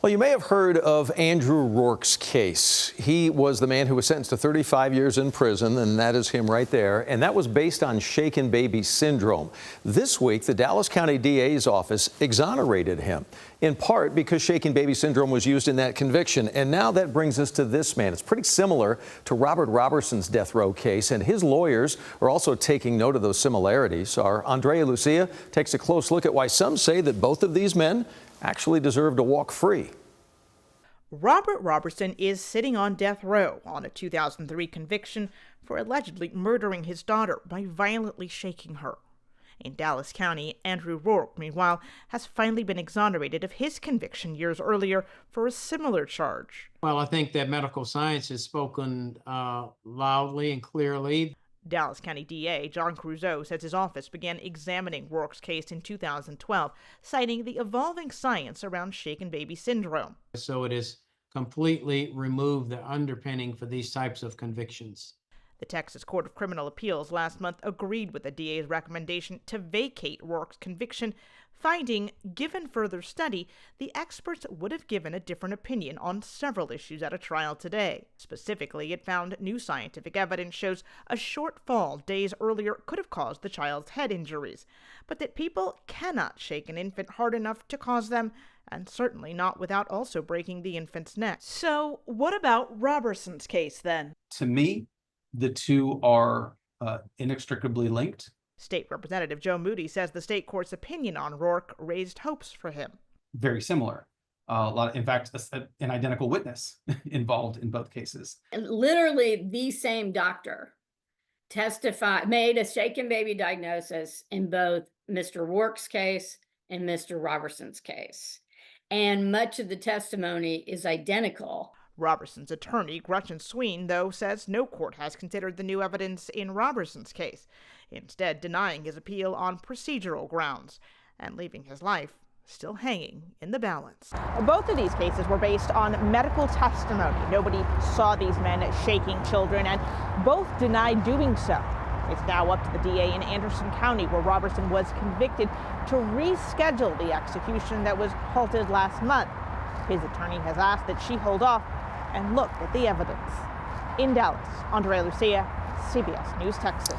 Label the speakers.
Speaker 1: Well, you may have heard of Andrew Roark's case. He was the man who was sentenced to 35 years in prison, and that is him right there. And that was based on shaken baby syndrome. This week, the Dallas County DA's office exonerated him, in part because shaken baby syndrome was used in that conviction. And now that brings us to this man. It's pretty similar to Robert Roberson's death row case, and his lawyers are also taking note of those similarities. Our Andrea Lucia takes a close look at why some say that both of these men actually deserve to walk free.
Speaker 2: Robert Roberson is sitting on death row on a 2003 conviction for allegedly murdering his daughter by violently shaking her. In Dallas County, Andrew Roark, meanwhile, has finally been exonerated of his conviction years earlier for a similar charge.
Speaker 3: Well, I think that medical science has spoken loudly and clearly.
Speaker 2: Dallas County DA John Creuzot says his office began examining Roark's case in 2012, citing the evolving science around shaken baby syndrome.
Speaker 3: So it has completely removed the underpinning for these types of convictions.
Speaker 2: The Texas Court of Criminal Appeals last month agreed with the DA's recommendation to vacate Roark's conviction, finding, given further study, the experts would have given a different opinion on several issues at a trial today. Specifically, it found new scientific evidence shows a short fall days earlier could have caused the child's head injuries, but that people cannot shake an infant hard enough to cause them, and certainly not without also breaking the infant's neck. So what about Roberson's case then?
Speaker 4: To me, the two are inextricably linked.
Speaker 2: State Representative Joe Moody says the state court's opinion on Roark raised hopes for him.
Speaker 4: Very similar. In fact, an identical witness involved in both cases.
Speaker 5: Literally the same doctor made a shaken baby diagnosis in both Mr. Roark's case and Mr. Roberson's case. And much of the testimony is identical.
Speaker 2: Roberson's attorney, Gretchen Sween, though, says no court has considered the new evidence in Roberson's case, instead denying his appeal on procedural grounds and leaving his life still hanging in the balance. Both of these cases were based on medical testimony. Nobody saw these men shaking children, and both denied doing so. It's now up to the DA in Anderson County, where Roberson was convicted, to reschedule the execution that was halted last month. His attorney has asked that she hold off and look at the evidence. In Dallas, Andrea Lucia, CBS News, Texas.